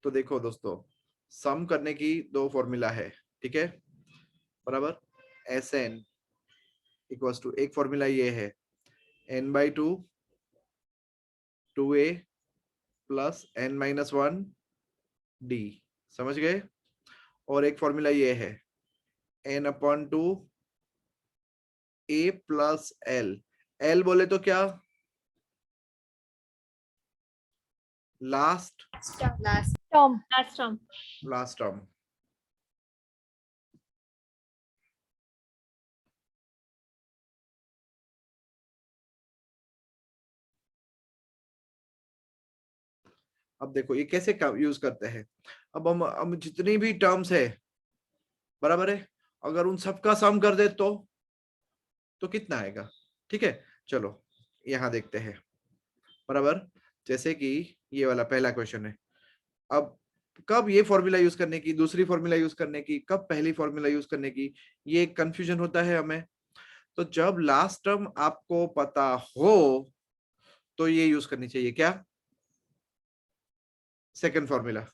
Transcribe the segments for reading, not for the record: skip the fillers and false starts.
तो देखो दोस्तों, सम करने की दो फॉर्मूला है, ठीक है, बराबर। एस एन इक्वल्स टू, एक फॉर्मूला ये है n/2 2a plus n-1 d, समझ गए। और एक फॉर्मूला ये है n/2 a plus l, l बोले तो क्या, लास्ट टर्म। अब देखो ये कैसे यूज करते हैं। अब हम जितनी भी टर्म्स है, बराबर है, अगर उन सबका सम कर दे तो कितना आएगा, ठीक है। चलो यहां देखते हैं, बराबर। जैसे कि ये वाला पहला क्वेश्चन है, अब कब ये फॉर्मूला यूज करने की, दूसरी फॉर्मूला यूज करने की, कब पहली फॉर्मूला यूज करने की, ये कंफ्यूजन होता है हमें। तो जब लास्ट टर्म आपको पता हो तो ये यूज करनी चाहिए, क्या, सेकंड फॉर्मूला।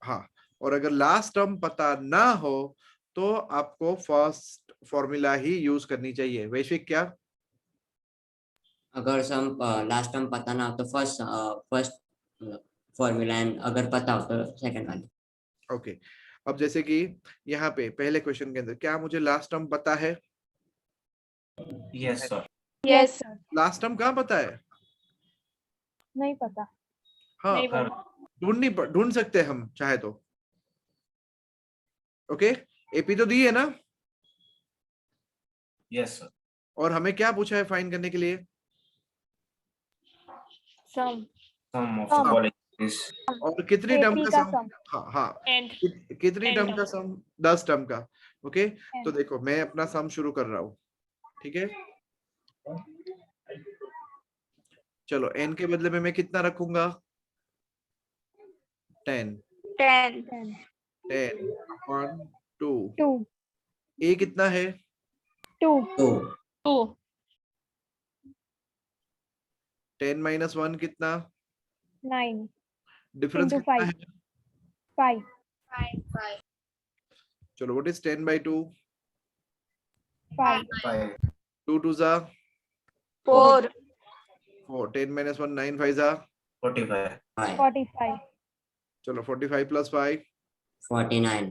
हाँ, और अगर लास्ट टर्म पता ना हो तो आपको फर्स्ट फॉर्मूला ही यूज करनी चाहिए। वैश्विक क्या, अगर सम लास्ट टर्म पता ना हो तो फर्स्ट फॉर्मूला, एंड अगर पता हो तो सेकंड वाली। ओके। अब जैसे कि यहाँ पे पहले क्वेश्चन के अंदर क्या मुझे लास्ट टर्म पता है, yes sir. Yes sir. Last term कहाँ पता है, नहीं पता। हाँ, नहीं पता। ढूंढ सकते हैं हम चाहे तो। ओके, एपी तो दी है ना, यस सर। और हमें क्या पूछा है फाइंड करने के लिए, सम सम ऑफ Sum. पॉलिनॉमियल्स। और कितनी टर्म AP का का सम, sum. हाँ हाँ, एंड कितनी N टर्म term. का सम, 10 टर्म का। ओके, तो N. देखो मैं अपना सम शुरू कर रहा हूँ, ठीक है। चलो n के बदले में मैं कितना रखूंगा, 10 10 10 2, 2 a कितना है, 2 तो 2 10 - 1 कितना, 9 डिफरेंस into कितना 5 है, 5 चलो व्हाट इज 10/2, 5 5 2 2 जा 4 4, 10 - 1 9 5 जा, 45 5 45 चलो 45 + 5 49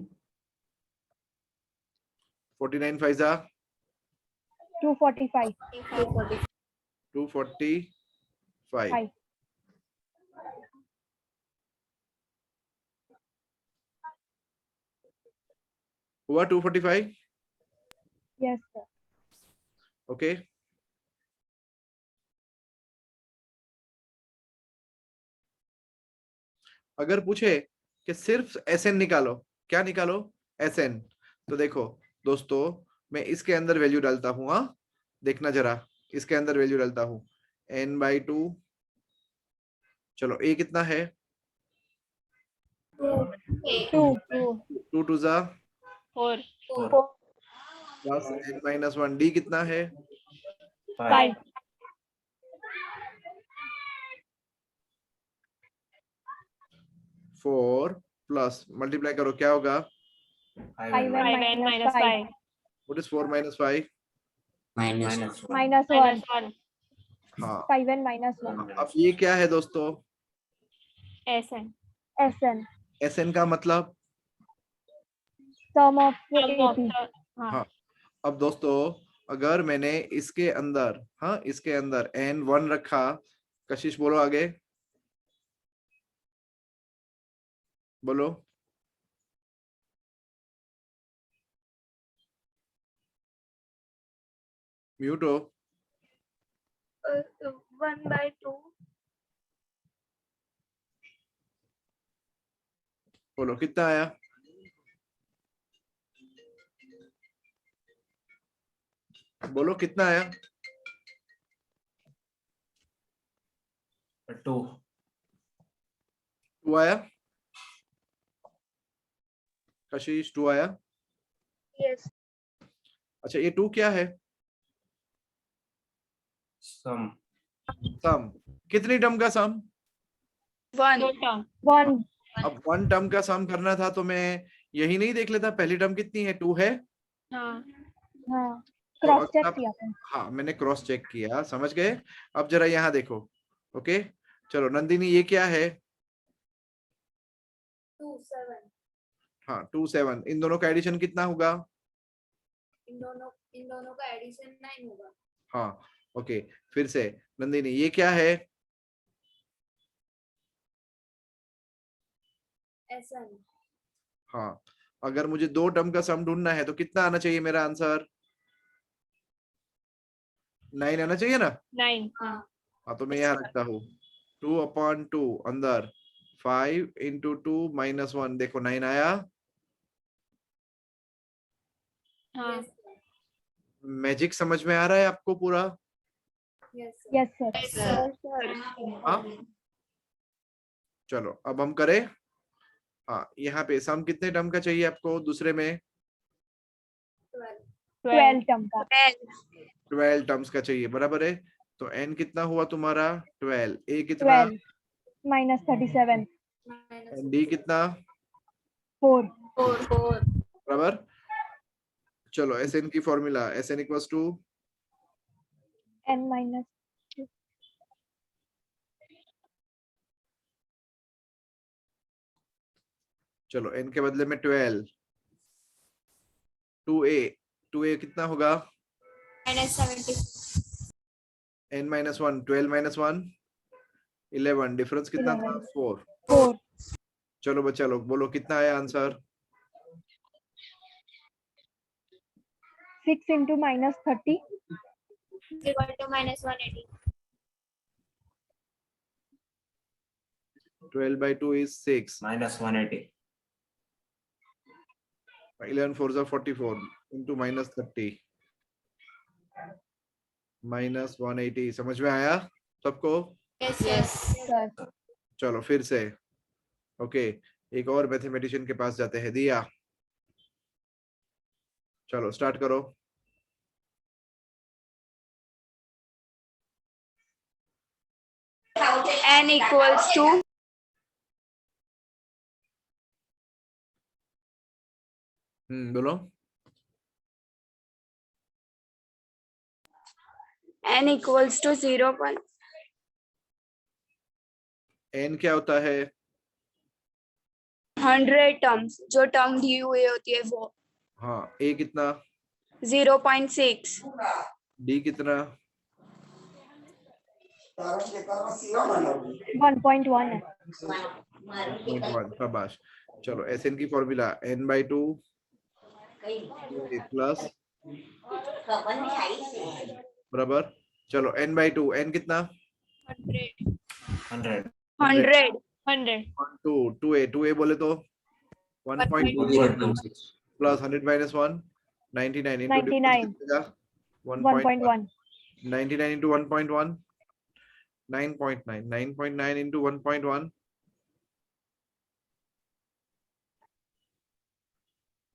49 5 जा 245 245, 5 हुआ 245। yes sir. ओके, अगर पूछे कि सिर्फ एसएन निकालो, क्या निकालो, एसएन, तो देखो दोस्तों मैं इसके अंदर वैल्यू डालता हूं, हाँ देखना जरा, इसके अंदर वैल्यू डालता हूं n/2, चलो a कितना है, 2 2 2 जा 4 प्लस n-1 d कितना है, 5 4 प्लस मल्टीप्लाई करो क्या होगा, 5n - 5 व्हाट इज 4 - 5, माइनस -1 हाँ। 5n - 1 अब ये क्या है दोस्तों, SN एसएन का मतलब, sum of AP. हाँ। अब दोस्तों अगर मैंने इसके अंदर, हाँ इसके अंदर n1 रखा, कशिश बोलो आगे, बोलो, म्यूट हो, 1/2 बोलो कितना आया, बोलो कितना आया, 2 2 आया, कशिश 2 आया। yes अच्छा ये 2 क्या है, सम सम, कितनी टर्म का सम, 1 अब वन टर्म का सम करना था तो मैं यही नहीं देख लेता पहली टर्म कितनी है 2 है। हाँ तो क्रॉस अगर चेक आप किया था। हाँ मैंने क्रॉस चेक किया समझ गए। अब जरा यहाँ देखो। ओके चलो नंदिनी ये क्या है। 2 7 हाँ 2 7 इन दोनों का एडिशन कितना होगा। इन दोनों का एडिशन 9 होगा। हाँ ओके फिर से नंदिनी ये क्या है। SN हाँ अगर मुझे दो टर्म का सम ढूंढना है तो कितना आना चाहिए मेरा आंसर 9 आना चाहिए ना। 9 हाँ हाँ तो मैं यहाँ रखता हूँ 2/2 अंदर 5 इंटू 2 -1 देखो 9 आया। yes मैजिक समझ में आ रहा है आपको पूरा। yes yes sir. हाँ चलो अब हम करें। हाँ यहाँ पे सम कितने टर्म का चाहिए आपको दूसरे में 12 12 टर्म का। 12 टर्म्स का चाहिए बराबर है। तो n कितना हुआ तुम्हारा 12 a कितना 12 minus 37 and d कितना 4 4 बराबर। चलो sn की formula sn equals to n minus चलो n के बदले में 12 2a 2a कितना होगा -70 n minus 1 12 minus 1 11 डिफरेंस कितना था 11 4। 4 चलो बच्चा लोग बोलो कितना आया answer 6 into minus 30 equal to -180 12 by 2 is 6 -180. 11 4s are 44 into -30 -180 समझ में आया सबको। yes sir. चलो फिर से ओके एक और मैथमेटिशियन के पास जाते हैं दिया। चलो स्टार्ट करो। n equals to बोलो n equals to 0. n क्या होता है 100 टर्म्स जो टर्म दी हुई होती है वो हाँ a कितना 0.6 d कितना 1.1 है। 1.1 शाबाश। चलो sn की फॉर्मूला n by 2 प्लस बराबर। चलो n by 2 n कितना 100. 100 2a बोले तो 1.2 1.26. Plus 100 minus 1 99 into 99 1.1 99 into 1.1 9.9 9.9 into 1.1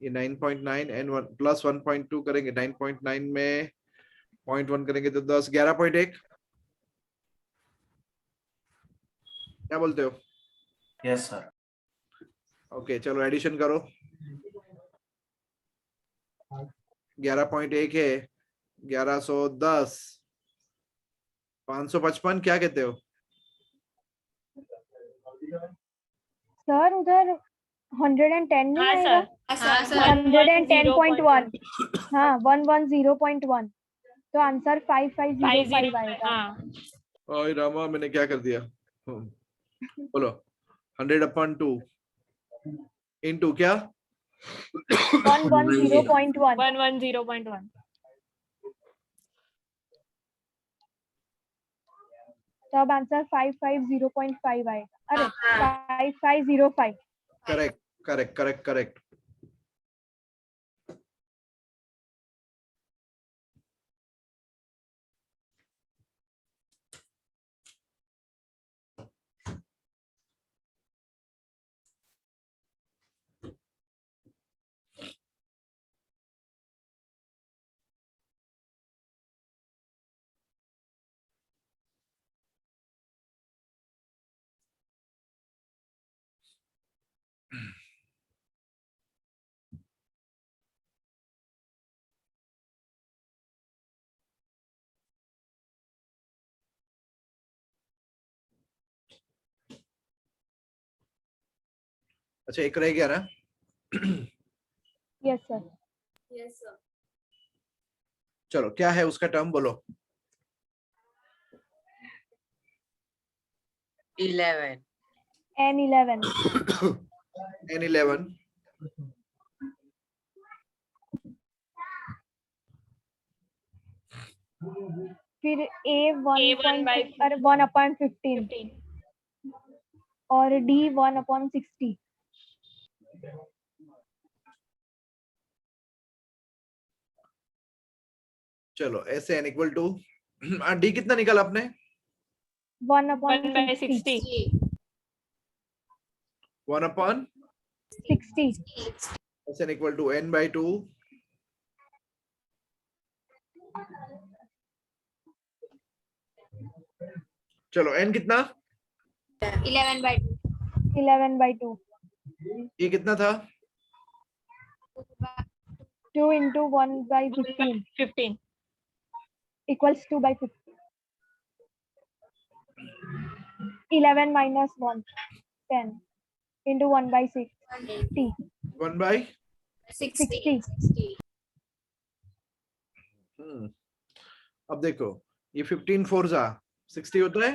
ये 9.9 एंड प्लस 1.2 करेंगे 9.9 में 0.1 करेंगे तो 10 11.1 क्या बोलते हो। Yes, sir. ओके चलो एडिशन करो 11.1 है 1110 555 क्या कहते हो सर उधर 110 नहीं आएगा। हाँ सर 110.1 हाँ 110.1 तो आंसर 5505 आएगा। ओए रामा मैंने क्या कर दिया बोलो 100/2 इनटू क्या 110.1 110.1 तो अब आंसर 550.5 आएगा। अरे 5505 करेक्ट करेक्ट करेक्ट करेक्ट। अच्छा एक रह गया ना. Yes, sir. Yes, sir. चलो क्या है उसका टर्म बोलो. 11. N11. N11. फिर A1 A1 by 1/15 15. और D 1/60. चलो ऐसे n इक्वल टू डी कितना निकाला आपने. 1 by 1/60. 60. 60. n equal to n by 2. चलो n कितना. 11 by 2. 11/2. ये कितना था. 2 into 1/15 15. equals 2/15. 11 minus 1, 10 into 1/60. 1 by 60. अब देखो ये 15 4 जा 60 होता है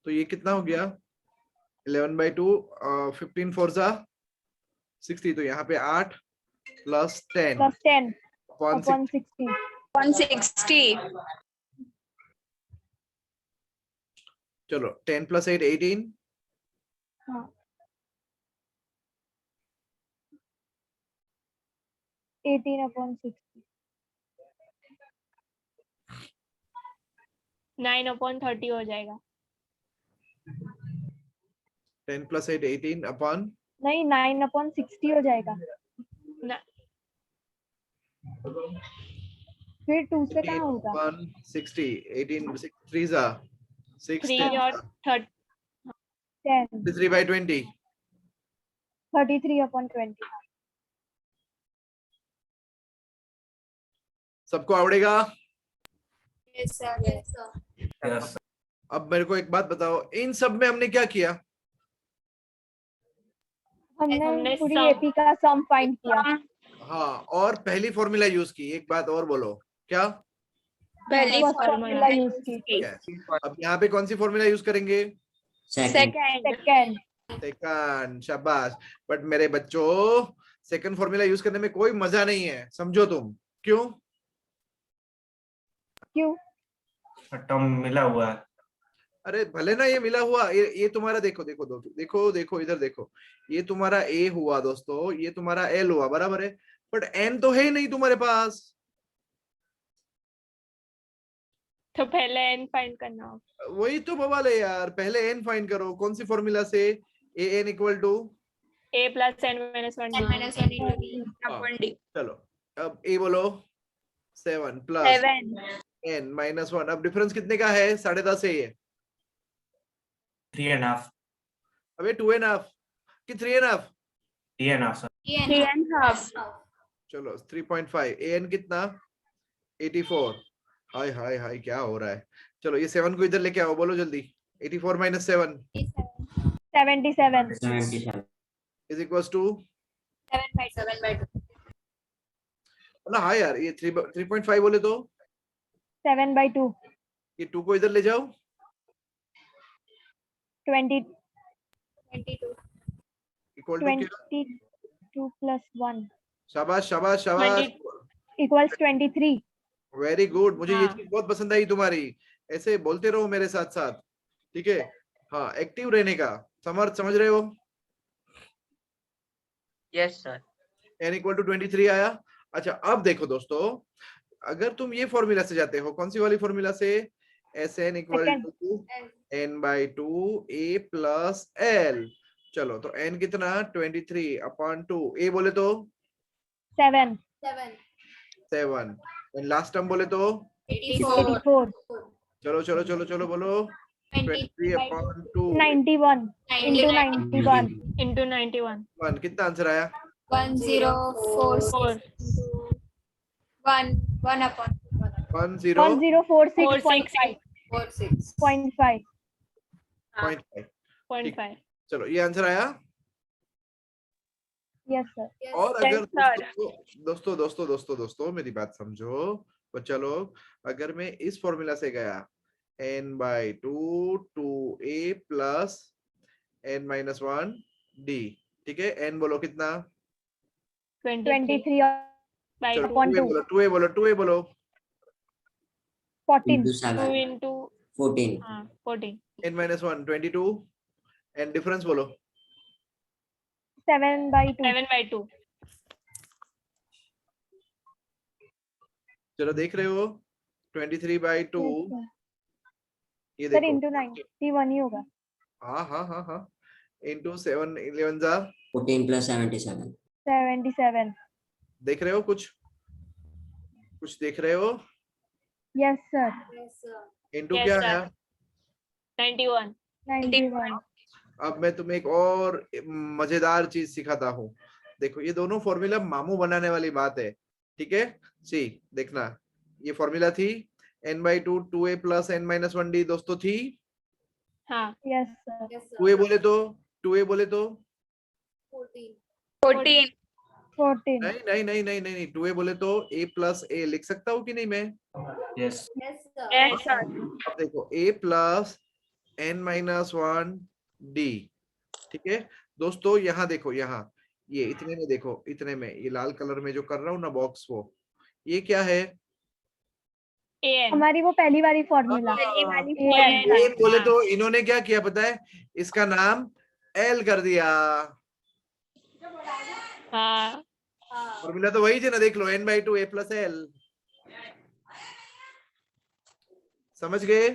तो ये कितना हो गया 11 by 2 15 4 जा 60 तो यहाँ पे 8 प्लस 10 plus 10 upon upon 60. 160. चलो 10 plus 8 18. हाँ. 18/60. 9/30 हो जाएगा. 10 plus 8 18 upon नहीं 9/60 हो जाएगा. ना- फिर 2 से 18 कहाँ होगा. upon 60 18 6 3 जा 6 3 10 और 30. 10 3 by 20. 33/20. सबको आवड़ेगा. Yes, sir. Yes, sir. Yes. अब मेरे को एक बात बताओ इन सब में हमने क्या किया. हमने हमने पूरी sum- एपी का सम फाइंड किया. हाँ और पहली फॉर्मूला यूज की. एक बात और बोलो क्या. पहली First formula. formula यूज की. अब यहाँ पे कौन सी फॉर्मूला यूज करेंगे. Second. सेकंड. सेकंड. शाबाश. बट मेरे बच्चों सेकंड फॉर्मूला यूज करने में कोई मजा नहीं है समझो तुम. क्यों. क्यों. टर्म मिला हुआ है. अरे भले ना ये मिला हुआ ये तुम्हारा देखो देखो दोस्तों देखो देखो इधर देखो ये तुम्हारा ए हुआ दोस्तों ये तुम्हारा एल हुआ बराबर है. बट एन तो है ही नहीं तुम्हारे पास. तो पहले n फाइंड करना होगा. वही तो बवाल है यार. पहले एन फाइंड करो. कौन सी फॉर्मूला से. A N equal to A plus n minus 1 10 minus 1 into D. upon D. चलो अब ए बोलो 7 प्लस 7. N minus 1. अब डिफरेंस कितने का है 10.5 है ये. 3.5. अबे 2.5 कि 3.5. 3.5 sir. 3.5. चलो 3.5. ए एन कितना 84. हाय हाय हाय क्या हो रहा है. चलो ये 7 को इधर लेके आओ. बोलो जल्दी. 84 minus 7 77. 77. Is equals to 7 by 2. ना. हाँ यार ये 3.5 बोले तो 7/2. ये 2 को इधर ले जाओ. 22 इक्वल टू क्या. 22 plus 1 शाबाश शाबाश शाबाश. 20. equals 23. Very good. मुझे ये हाँ. चीज बहुत पसंद आई तुम्हारी. ऐसे बोलते रहो मेरे साथ साथ. ठीक है. हाँ एक्टिव रहने का. समझ रहे हो. Yes, sir. n equal to 23 आया. अच्छा अब देखो दोस्तों अगर तुम ये फॉर्मूला से जाते हो कौन सी वाली फॉर्मूला से. S N equal Second. To n by 2 a plus l. चलो तो n कितना 23 अपॉन 2. a बोले तो 7. 7. एंड लास्ट टर्म बोले तो 84. 84. चलो चलो चलो चलो बोलो 23 अपॉन 2. 91 into 91. Into 91. 1 कितना आंसर आया. 1046 1 upon 10 1046.5. 46. 0.5. 0.5. 0.5. चलो ये आंसर आया. Yes, sir. Yes. और अगर Yes, sir. दोस्तों मेरी बात समझो बच्चा लोग, अगर मैं इस फॉर्मूला से गया n/2 2a plus n-1 d, ठीक है, n बोलो कितना, 23 23 by चलो 2. upon 2. 2a बोलो 14. into 2 7, into 14. 14. n-1 22 and difference बोलो 7/2. 7 by 2. चलो देख रहे हो 23/2, Yes, sir. ये सर देखो इंटू 91 ही होगा. हाँ इंटू 7 11 जा, 14 plus 77. 77. देख रहे हो कुछ देख रहे हो, Yes, sir. Yes, sir. Into Yes, क्या sir. है। 91. 91. अब मैं तुम्हें एक और मजेदार चीज सिखाता हूँ, देखो ये दोनों फॉर्मूला मामू बनाने वाली बात है, ठीक है। सी देखना, ये फॉर्मूला थी n/2 2a plus n-1 d, दोस्तों थी। हाँ. Yes, sir. Yes, sir. 2a बोले तो 14. 14. 14. नहीं 2a बोले तो a प्लस a लिख सकता हूँ कि नहीं मैं। Yes. Yes, sir. Yes, sir. अब देखो a प्लस n-1 d, ठीक है दोस्तों। यहाँ देखो, यहाँ ये इतने में देखो, इतने में ये लाल कलर में जो कर रहा हूँ ना बॉक्स, वो ये क्या है, AN. हमारी वो पहली वाली फॉर्मूला. AN. a बोले तो इन्होंने क्या किया पता है, इसका नाम l कर दिया। हाँ. फॉर्मूला तो वही है ना, देख लो n/2 a प्लस l, समझ गए।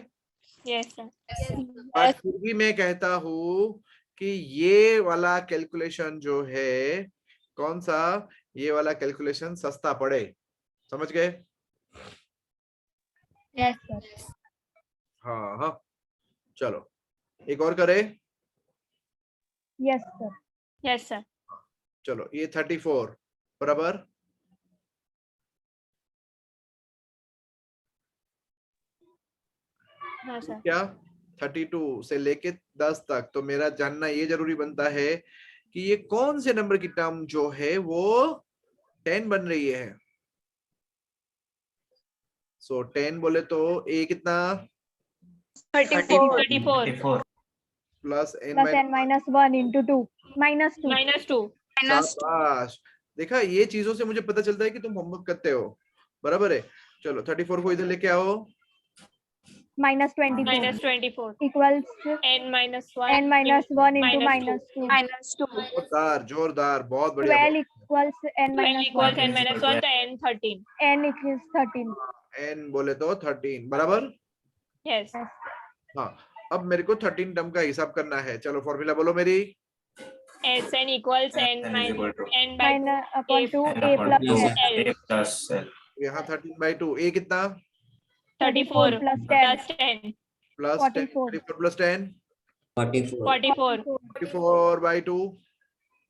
Yes, sir. Yes, sir. But फिर भी मैं कहता हूँ कि ये वाला कैलकुलेशन जो है, कौन सा, ये वाला कैलकुलेशन सस्ता पड़े, समझ गए। Yes, sir. हाँ चलो एक और करे। Yes, sir. Yes, sir. चलो ये 34 बराबर हाँ सर. क्या 32 से लेके 10 तक, तो मेरा जानना ये जरूरी बनता है कि ये कौन से नंबर की टर्म जो है वो 10 बन रही है। सो 10 बोले तो a कितना 34. 34. Plus Plus n-1 into 2. -2. -2. शाबाश, देखा ये चीजों से मुझे पता चलता है कि तुम होमवर्क करते हो, बराबर है। चलो 34 को इधर लेके आओ, -24. -24. Equals n-1. n-1 into -2. -2. जोरदार बहुत बढ़िया। 12 equals 12 equals n-1. n-1 तो n13. n equals 13. n बोले तो 13 बराबर। Yes. हाँ अब मेरे को 13 टर्म का हिसाब करना है, चलो फॉर्मूला बोलो मेरी। Sn equals n N is equal to n by Minus upon 2 N a upon plus 2 l. a plus l. यहाँ 13/2, a कितना 34 plus 10. plus 10. Plus 44. 34 plus 10 44. 44. 44/2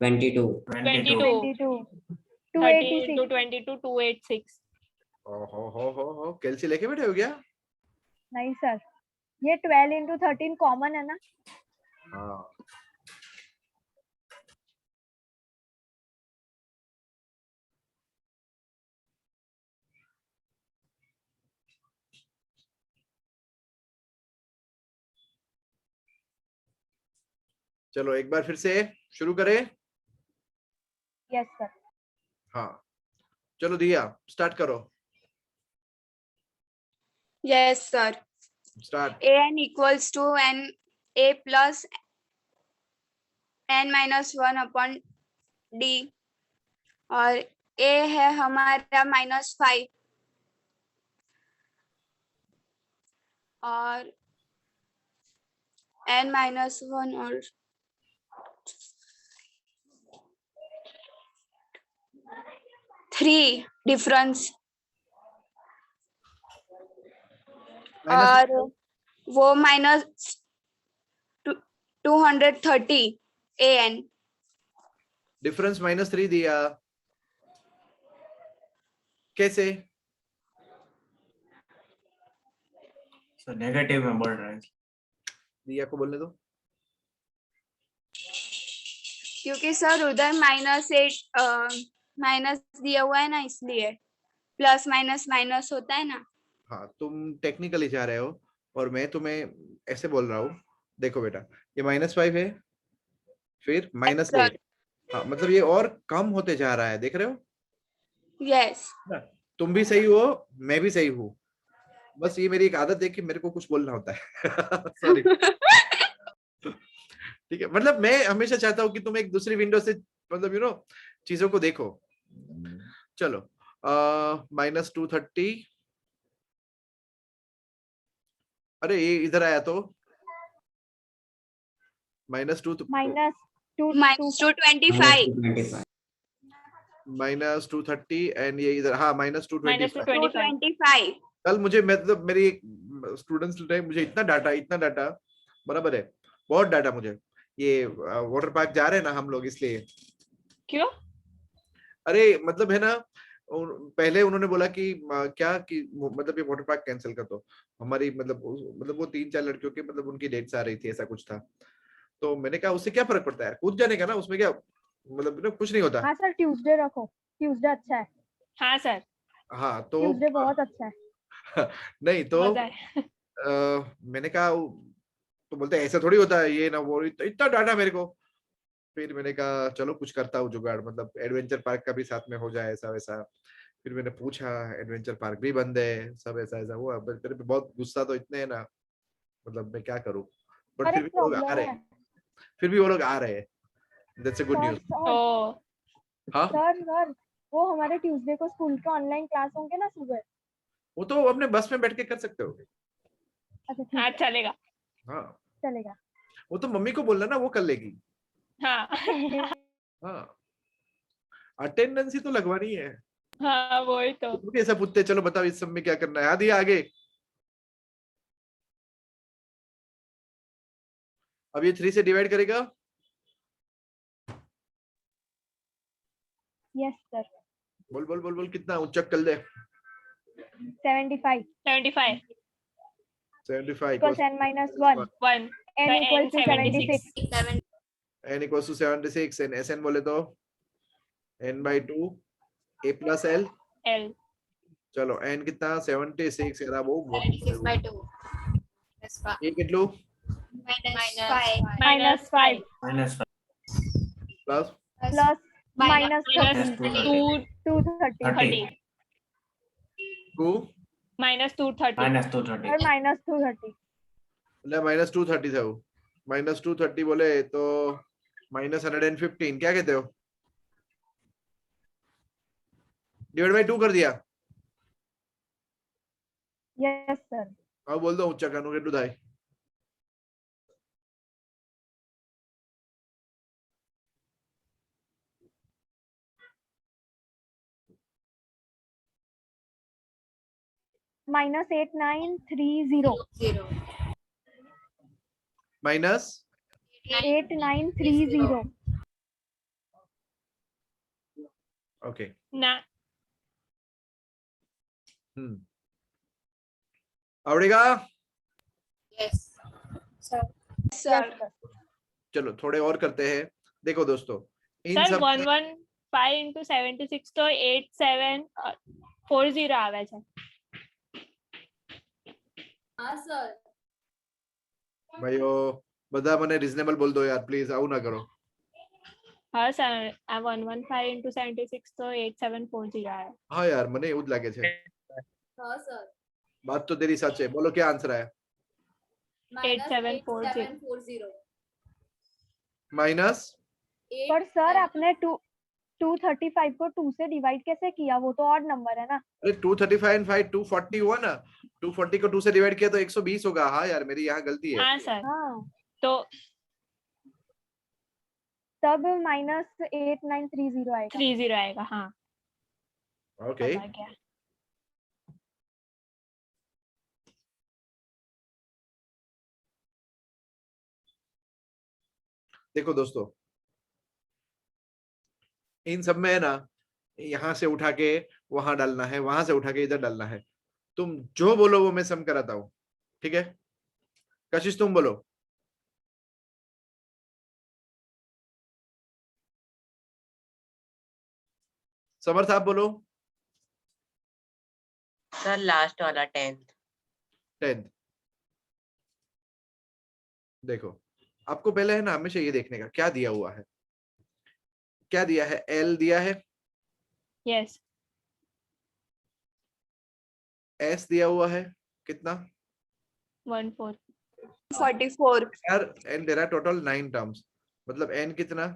22. 22. 22. 30 into 286. 22 286. हो कैलसी लेके बैठे हो क्या। नहीं सर, ये 12 into 13 कॉमन है ना। हाँ चलो एक बार फिर से शुरू करें। Yes sir. हाँ चलो दिया स्टार्ट करो। Yes, sir. Start. An equals to n a plus n minus 1 upon d और a है हमारा -5 और n minus 1 और 3 डिफरेंस और वो -230 an डिफरेंस -3 दिया, कैसे। So negative में बढ़ रहा है। दिया को बोलने दो। क्योंकि सर उधर -8 माइनस दिया हुआ है ना, इसलिए प्लस माइनस माइनस होता है ना। हाँ, तुम टेक्निकली जा रहे हो और मैं तुम्हें ऐसे बोल रहा हूँ। देखो बेटा, ये -5 है, फिर sir. -8। हाँ, मतलब ये और कम होते जा रहा है, देख रहे हो यस ना? तुम भी सही हो, मैं भी सही हूँ। बस ये मेरी एक आदत है कि मेरे को कुछ बोलना होता है। सॉरी। ठीक है, मतलब मैं हमेशा चाहता हूँ कि तुम एक दूसरी विंडो से मतलब चीजों को देखो। चलो, -230। अरे ये इधर आया तो -2 -225 -225 -230 एंड ये इधर, हाँ -225। -225 कल मुझे मतलब मेरी एक स्टूडेंट्स ने मुझे इतना डाटा, बराबर है, बहुत डाटा मुझे। ये वाटर पार्क जा रहे हैं ना हम लोग, इसलिए। क्यों? अरे मतलब है ना, पहले उन्होंने बोला कि क्या कि मतलब ये वाटर पार्क कैंसिल कर दो। हमारी मतलब वो 3-4 लड़कियों के मतलब उनकी डेट्स आ रही थी, ऐसा कुछ था। तो मैंने कहा उससे क्या फर्क पड़ता है, कूद जाने का ना, उसमें क्या मतलब कुछ नहीं होता। हाँ सर, ट्यूसडे रखो, ट्यूसडे अच्छा है, हाँ सर, हाँ तो ट्यूसडे बहुत अच्छा है। नहीं तो मजा है। मैंने कहा तो बोलते ऐसा थोड़ी होता है, ये ना वो, इतना डाटा मेरे को। फिर मैंने कहा चलो कुछ करता हूँ जुगाड़, मतलब एडवेंचर पार्क का भी साथ में हो जाए, ऐसा वैसा। फिर मैंने पूछा, एडवेंचर पार्क भी बंद है, सब ऐसा ऐसा हुआ। मेरे पे बहुत गुस्सा तो इतने है ना, मतलब मैं क्या करूँ। बट पर फिर एक भी वो लोग आ प्रॉब्लम रहे है हैं, फिर भी वो लोग आ रहे हैं। That's a good sir. News. Oh, हाँ, सर वो हमारे ट्यूसडे को स्कूल के ऑनलाइन क्लास होंगे ना सुबह। वो तो अपने बस में बैठ के कर सकते हो। अच्छा ठीक हाँ है, चलेगा। हाँ, चलेगा। वो तो मम्मी को बोलना ना, वो कर लेगी। हाँ। हाँ, अटेंडेंस ही तो लगवानी है। हाँ वही तो। तुम भी ऐसा पूछते, चलो बताओ इस सब में क्या करना है, आधी आगे। अब ये 3 से डिवाइड करेगा। Yes sir. बोल बोल बोल बोल, कितना उच्चक कर दे। 75 75 75 equals n minus 1, 1 n equals to 76. 7 n equals to 76 and Sn बोले तो n/2 a plus l। L चलो n कितना 76 era वो 76/2 plus a કેટલું minus 5 -5 plus plus minus minus 30 230 30 2 -230 -230 और minus 230 એટલે -230 થયું। -230 बोले तो -115 क्या कहते हो, डिवाइड बाय 2 कर दिया। yes sir। अब बोल दो ऊंचा कानू કેટલું થાય। -8930 0 माइनस 8930 ओके। ना आवड़ेगा। yes sir sir. yes sir। चलो थोड़े और करते हैं। देखो दोस्तों, इन सर सब 115 into 76 તો 8740 આવે છે। हाँ sir ભાઈઓ બધા મને રીઝનેબલ બોલ દો યાર, પ્લીઝ આવું ના કરો। હા સર, આ 115 into 76 તો 8740 આવે। हाँ यार, મને એવું જ લાગે છે। हाँ sir बात तो तेरी सच है, बोलो क्या आंसर है। -8740 माइनस पर सर आपने 235 को 2 से डिवाइड कैसे किया, वो तो ऑड नंबर है ना। अरे 235 एंड 5 240 हुआ ना, 240 को 2 से डिवाइड किया तो 120 होगा। हाँ यार, मेरी यहाँ गलती है। हाँ सर, हाँ तो तब -8930 आएगा। 30 आएगा। हाँ ओके, अब आ गया। देखो दोस्तों, इन सब में है ना, यहाँ से उठा के वहां डालना है, वहां से उठा के इधर डालना है। तुम जो बोलो वो मैं सम कराता हूँ, ठीक है। कशिश तुम बोलो। समर्थ आप बोलो। सर लास्ट वाला 10th 10th। देखो आपको पहले है ना हमेशा ये देखने का क्या दिया हुआ है, क्या दिया है, एल दिया है, Yes. एस दिया हुआ है, कितना 1/4. 44 यार, एन दे रहा है टोटल 9 टर्म्स, मतलब एन कितना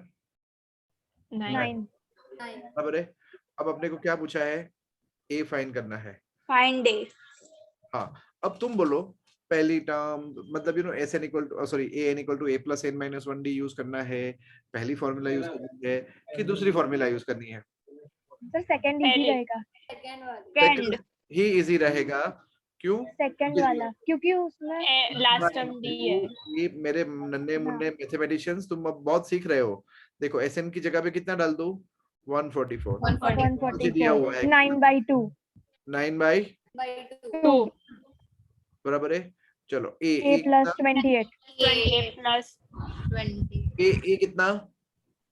9. 9. 9. बराबर है। अब अपने को क्या पूछा है, ए फाइंड करना है। फाइंड ए हाँ अब तुम बोलो पहली टर्म, मतलब you know S N equal to sorry A N equal to A plus N minus 1 D use करना है, पहली फॉर्मूला यूज करनी है कि दूसरी फॉर्मूला यूज करनी है? सर सेकंड इजी पहले। रहेगा, सेकंड वाली. कैंड ही इजी रहेगा, क्यों? सेकंड वाला, क्योंकि उसमें Last term D है. ये मेरे नन्हे मुन्ने मैथमेटिशियंस तुम अब बहुत सीख रहे हो। देखो एस एन की जगह पे कितना डाल दूं, 144 मुझे दिया हुआ है 144 9/2 9/2 by 2. 2. बराबर है। चलो ए A plus 28 A plus 20. ए कितना,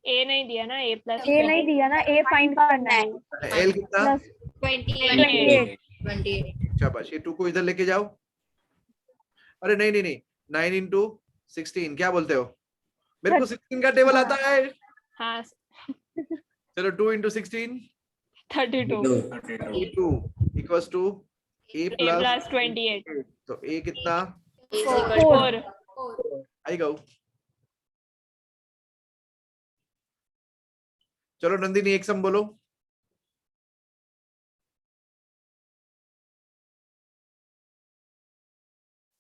A नहीं दिया ना, A plus A नहीं दिया ना, A फाइंड करना है एल कितना, प्लस 28. 28 28. शाबाश। ये 2 को इधर लेके जाओ। अरे नहीं नहीं नहीं, 9 into 16 क्या बोलते हो? मेरे को 16 का टेबल आता है। हाँ चलो 2 into 16 2 32. 32 equals to a A plus plus 28. तो a कितना, Is equal to 4. 4. आई गो। चलो नंदिनी एक सम बोलो।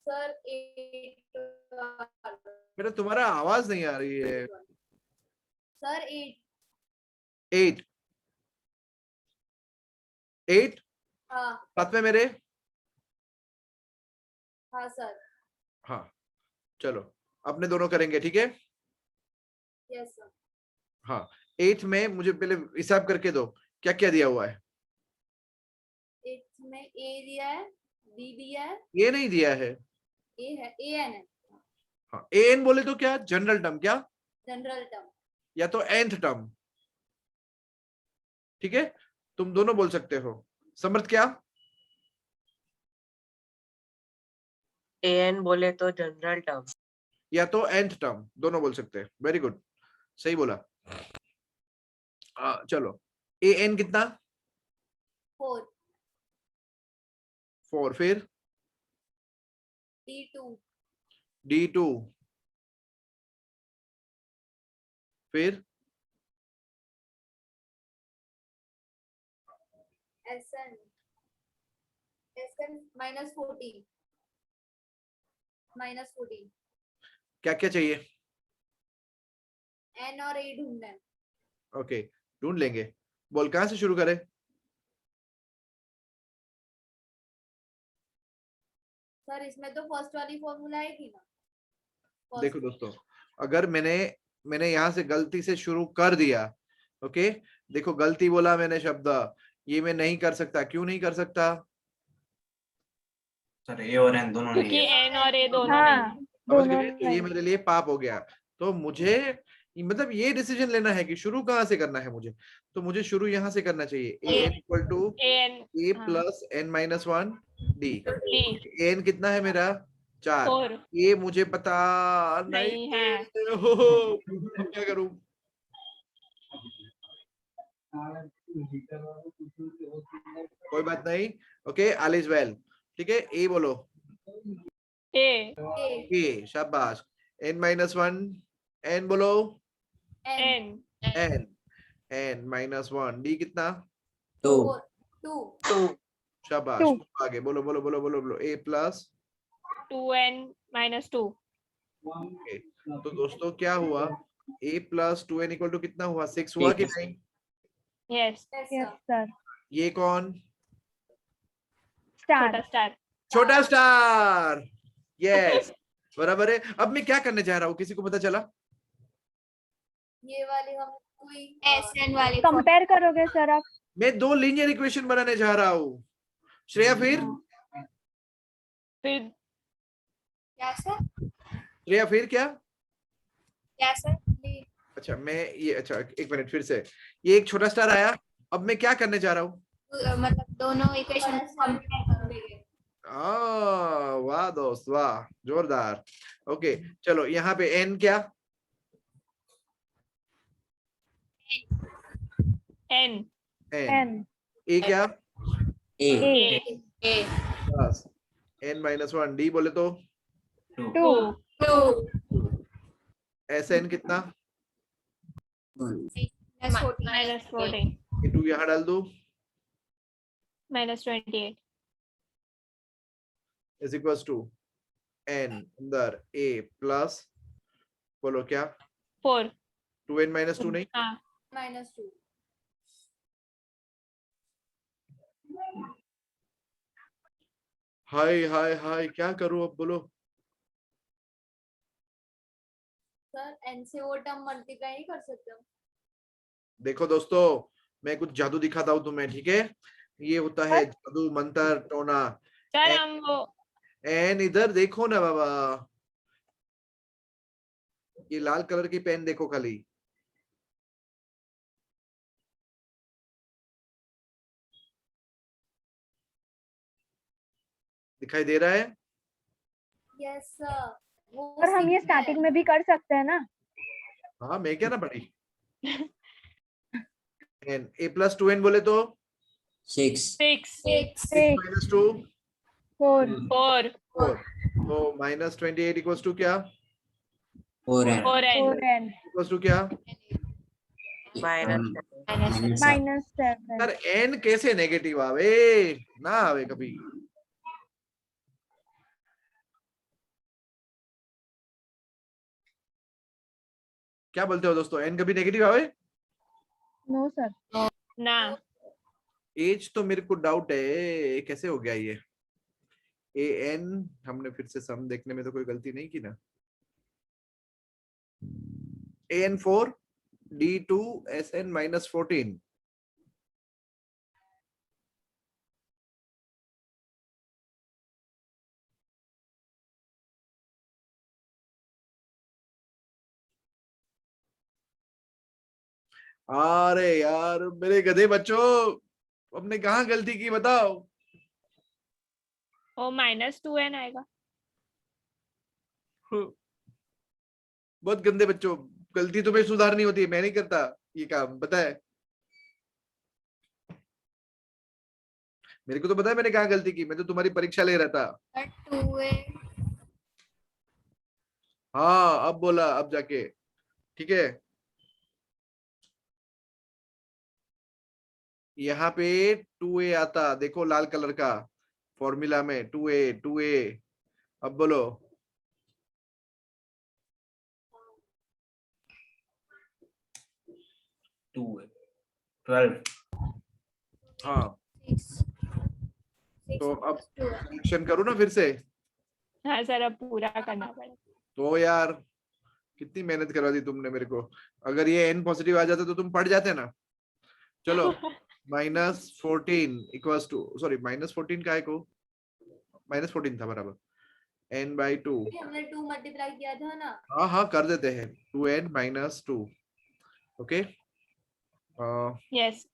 Sir 8. मेरा तुम्हारा आवाज नहीं आ रही है। Sir 8. 8 8 हाँ साथ में मेरे, हाँ सर. हाँ चलो अपने दोनों करेंगे, ठीक है? Yes sir. हाँ 8 में मुझे पहले हिसाब करके दो क्या क्या दिया हुआ है। 8 में A दिया है, B दिया है, ये नहीं दिया है। A है, AN है. हाँ ए एन बोले तो क्या, जनरल टर्म क्या, जनरल टर्म. या तो nth टर्म, ठीक है? तुम दोनों बोल सकते हो। समर्थ क्या, an बोले तो जनरल टर्म या तो nth टर्म, दोनों बोल सकते हैं। वेरी गुड, सही बोला। चलो ए एन कितना, 4. 4, फिर D2. D2, फिर SN. SN minus 14. minus 14. क्या क्या चाहिए? N और A ढूंढना है. ओके ढूंढ लेंगे। बोल कहां से शुरू करें? सर इसमें तो फर्स्ट वाली फॉर्मूला आएगी ना. First. देखो दोस्तों, अगर मैंने यहां से गलती से शुरू कर दिया, ओके, देखो गलती बोला मैंने शब्द, ये मैं नहीं कर सकता। क्यों नहीं कर सकता? सर ए और एन दोनों नहीं क्योंकि है। N और A दोनों हाँ नहीं. समझ दोनों गए? तो ये मेरे लिए पाप हो गया। तो मुझे मतलब ये डिसीजन लेना है कि शुरू कहां से करना है मुझे। तो मुझे शुरू यहां से करना चाहिए। A N equal to AN A हाँ. Plus N minus 1 D. D. N कितना है मेरा, 4। 4. ये मुझे पता नहीं है. हो अब क्या करूं? कोई बात नहीं, ओके ऑल इज वेल, ठीक है? ए बोलो, A. A. ए शाबाश। एन माइनस 1 एन बोलो, N. N. N minus 1 D कितना, 2 2. 2 शाबाश। 2 आगे बोलो बोलो बोलो बोलो बोलो, ए प्लस 2N minus 2. ओके। तो दोस्तों क्या हुआ, a plus 2n equal to कितना हुआ, 6 हुआ कि Six. नहीं? Yes. Yes yes sir. Sir ये कौन, छोटा स्टार स्टार. छोटा स्टार, यस बराबर है। अब मैं क्या करने जा रहा हूँ, किसी को पता चला? ये वाली हम कोई SN वाली कंपेयर करोगे सर आप? मैं 2 लीनियर इक्वेशन बनाने जा रहा हूँ। श्रेया फिर, फिर क्या सर? श्रेया फिर क्या? क्या सर? अच्छा मैं ये, अच्छा एक मिनट फिर से, ये एक छोटा स्टार आया, अब मैं क्या करने जा रहा हूँ? मतलब दोनों इक्वेशन कंपेयर करेंगे। वाह दोस्त वाह, जोरदार। ओके चलो यहाँ पे n क्या? n n। n a क्या? A. a ए बस n-1 d बोले तो 2. 2 2 sn कितना? minus 14 ये 2 यहाँ डाल दो minus 28 is equals to n अंदर a प्लस बोलो क्या? 4 2n-2 नहीं? हाँ -2 हाय हाय हाय क्या करूं अब बोलो? सर n से वो टर्म मल्टीप्लाई नहीं कर सकते हम? देखो दोस्तों, मैं कुछ जादू दिखाता हूँ तुम्हें, ठीक है? ये होता है जादू, मंत्र, टोना। सर N- हम वो एन इधर देखो ना बाबा, ये लाल कलर की पेन देखो खाली। दिखाई दे रहा है? यस सर वो और हम ये सीखना है। स्टार्टिंग में भी कर सकते हैं ना? हाँ मैं क्या ना पढ़ी। एन a प्लस 2n बोले तो 6. 6 6 6-2 4 4 4, तो -28 इक्वल्स टू क्या? 4n. 4n 4n equals to क्या? -7. -7 सर n कैसे नेगेटिव आवे? ना आवे कभी। क्या बोलते हो दोस्तों, n कभी नेगेटिव आवे? No sir. ना एज तो मेरे को डाउट है, कैसे हो गया ये? an हमने फिर से सम देखने में तो कोई गलती नहीं की ना? an4 d2 sn-14 अरे यार मेरे गधे बच्चों, हमने कहाँ गलती की बताओ? वो -2n आएगा। बहुत गंदे बच्चों, गलती तुम्हें सुधारनी होती है, मैं नहीं करता ये काम, पता है? मेरे को तो पता है मैंने कहाँ गलती की, मैं तो तुम्हारी परीक्षा ले रहा था। सर 2a हाँ अब बोला, अब जाके ठीक है। यहाँ पे 2a आता, देखो लाल कलर का फॉर्मूला में 2a। अब बोलो 12. हाँ, 6 तो अब 2 करेक्शन करूँ ना फिर से? हाँ सर अब पूरा करना पड़ेगा। तो यार कितनी मेहनत करवा दी तुमने मेरे को। अगर ये n पॉजिटिव आ जाता तो तुम पढ़ जाते ना। चलो -14 इक्वल्स टू, सॉरी -14 का है को, -14 था बराबर n/2। हमने 2 मल्टीप्लाई किया था ना। हाँ हाँ कर देते हैं, 2n-2। ओके यस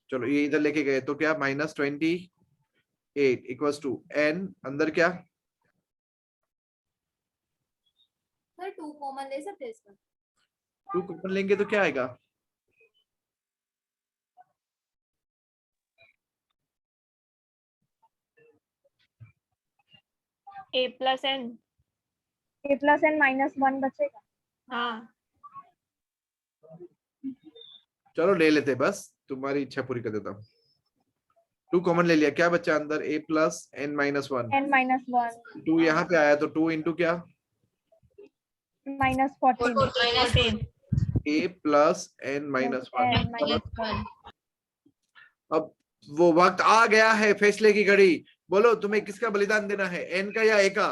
चलो ये इधर लेके गए तो क्या, -28 इक्वल्स टू n अंदर क्या? सर 2 कॉमन ले सकते हैं इसका? 2 कॉमन लेंगे तो क्या आएगा? a plus n। a plus n -1 बचेगा। हाँ चलो ले लेते, बस तुम्हारी इच्छा पूरी कर देता हूँ। 2 कॉमन ले लिया, क्या बच्चा अंदर? a plus n-1। n-1 2 यहाँ पे आया तो 2 इंटू क्या? -14 14 a plus n-1। n-1 अब वो वक्त आ गया है फैसले की घड़ी। बोलो तुम्हें किसका बलिदान देना है, n का या a का?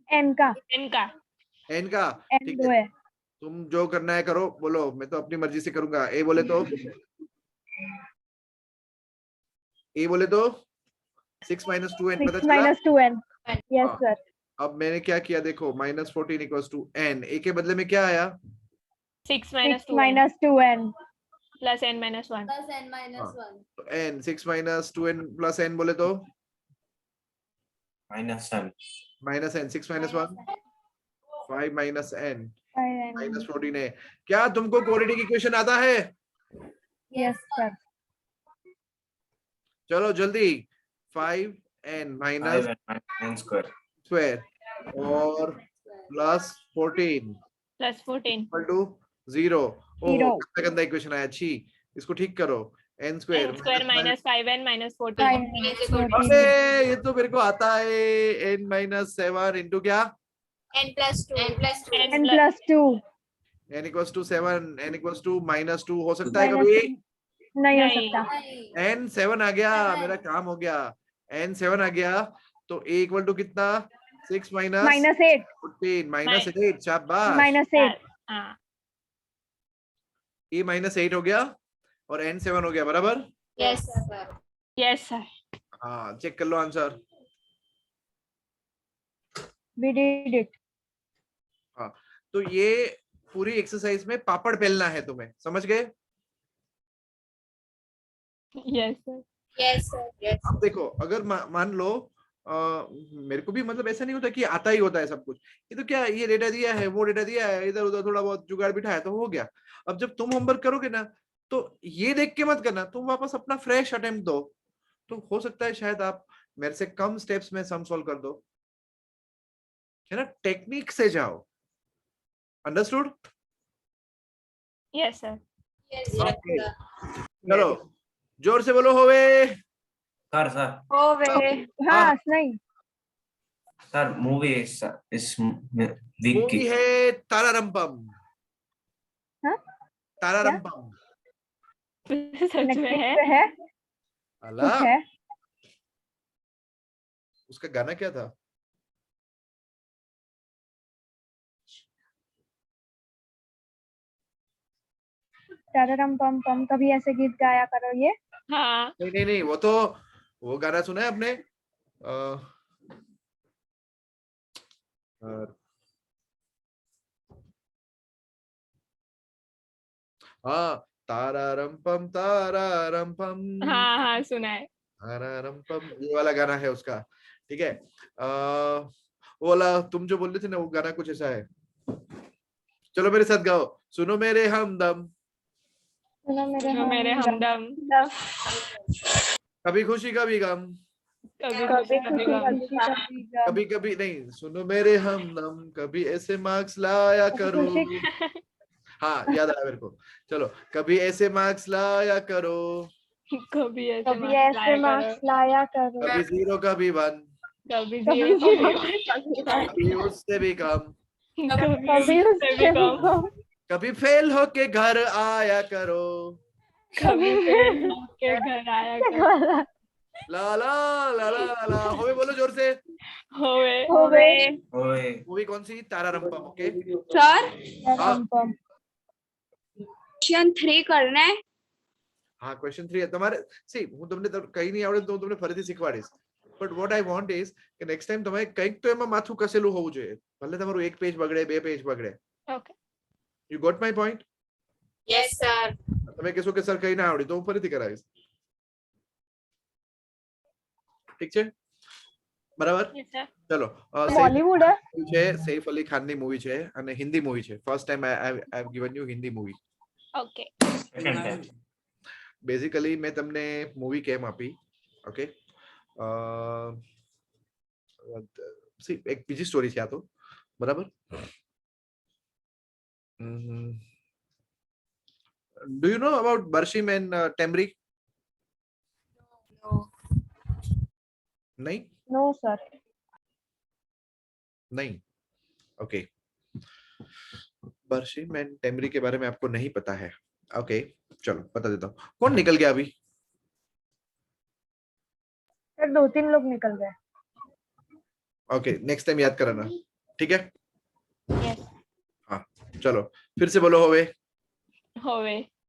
n का। n का n का। n ठीक दो है, है। तुम जो करना है करो, बोलो मैं तो अपनी मर्जी से करूंगा। a बोले तो 6 - 2n 6 पता चला? -2n यस हाँ। सर। अब मैंने क्या किया देखो, -14 इक्वल्स टू n, a के बदले में क्या आया? 6 minus 6 2n minus 2n. plus n minus 1. plus n minus 1. तो n 6 minus 2n plus n बोले तो minus n. minus n 6 minus 1 5 minus n 5n. minus 14 है। क्या तुमको क्वाड्रेटिक इक्वेशन आता है? Yes, sir. चलो जल्दी 5n minus 5 and n square. square और plus 14 Plus 14. equal to 0। Zero. कितना गंदा इक्वेशन आया। अच्छी, इसको ठीक करो। n square n square minus 5n minus 14. 5 अबे ये तो मेरे को आता है। n minus 7 into क्या? n plus 2. n plus 2. n plus 2. n equals to 7 n equals to minus 2 हो सकता है Minus कभी? 2. नहीं हो नहीं। सकता। नहीं, n 7 आ गया, Seven. मेरा काम हो गया। n 7 आ गया तो a equal to कितना? 6 minus minus 8. 14 minus 8। शाबाश। minus 8. हाँ a minus 8 हो गया और n 7 हो गया, बराबर? yes sir. yes sir. हाँ, चेक कर लो आंसर। We did it. तो ये पूरी एक्सरसाइज में पापड़ बेलना है तुम्हें, समझ गए? yes sir. yes sir. yes. अब देखो, अगर मान लो मेरे को भी मतलब ऐसा नहीं होता कि आता ही होता है सब कुछ। ये तो क्या, ये डेटा दिया है, वो डेटा दिया है, इधर उधर थोड़ा बहुत जुगाड़ बिठाया तो हो गया। अब जब तुम होमवर्क करोगे ना, तो ये देख के मत करना, तुम वापस अपना फ्रेश अटेम्प्ट दो, तो हो सकता है शायद आप मेरे से कम स्टेप्स में सम सॉल्व कर दो, है ना? टेक्निक से जाओ। Understood? yes sir. yes sir. Okay. चलो जोर से बोलो होवे। Sir, ओ वे हाँ नहीं। sir, movie is week. Movie है तारारंपम। हाँ? तारारंपम। सच में नेटफ्लिक्स है? पे है। अला, कुछ है। उसका गाना क्या था? तररम पम पम, कभी ऐसे गीत गाया करो ये। हाँ नहीं नहीं नहीं, वो गाना सुना है आपने? हाँ, तारारंपम तारारंपम हाँ हाँ सुना है। तारारंपम, ये वाला गाना है उसका। ठीक है। वो वाला तुम जो बोल रहे थे ना, वो गाना कुछ ऐसा है। चलो मेरे साथ गाओ। सुनो मेरे हमदम, सुनो जो मेरे हमदम, कभी खुशी कभी गम, कभी कभी खुशी कभी खुशी गम, कभी गम। कभी कभी नहीं, सुनो मेरे हमदम, कभी ऐसे मार्क्स लाया करो। खुशी- हाँ, याद आया मेरे को। चलो, कभी ऐसे मार्क्स लाया करो, कभी ऐसे कभी marks ऐसे लाया मार्क्स करो, लाया करो। कभी 0 कभी 1, कभी कभी zero, कभी उससे भी कम, कभी उससे भी उससे कम, कभी फेल होके घर आया करो। कभी fail के घर आया करो, ला ला ला ला ला ला, होवे बोलो जोर से। होवे होवे। ओए, मूवी कौन सी? तारारंपम। ओके। सर तररम पम। क्वेश्चन 3 करना है। हाँ, क्वेश्चन 3 है તમારે। सी હું તમને કઈ નહીં આવડે તો હું તમને ફરીથી શીખવાડીશ, but what I want is કે નેક્સ્ટ ટાઈમ તમે કંઈક તો એમાં માથું કસેલું હોવું જોઈએ, ભલે તમારું એક પેજ બગડે, બે પેજ બગડે। Okay. You got my point? yes sir. તમે કહેશો કે સર કઈ ના આવડે તો હું ફરીથી કરાવીશ। ઠીક છે, બરાબર? yes sir. ચલો, बॉलीवुड है। છે સૈફ અલી ખાનની મૂવી છે અને હિન્દી મૂવી છે। First time I have given you Hindi movie. Okay. second time. Basically મેં તમને મૂવી કેમ આપી? ઓકે, સી એક બીજી સ્ટોરી છે આ તો, બરાબર? Do you know about Barshim and Tamberi? No. नहीं? No sir. नहीं, ओके। बर्शिम एंड टेम्ब्री के बारे में आपको नहीं पता है? ओके, चलो बता देता हूँ। कौन निकल गया अभी? सर 2-3 लोग निकल गए। ओके, नेक्स्ट टाइम याद कराना, ठीक है? Yes. हाँ, चलो फिर से बोलो होवे। होवे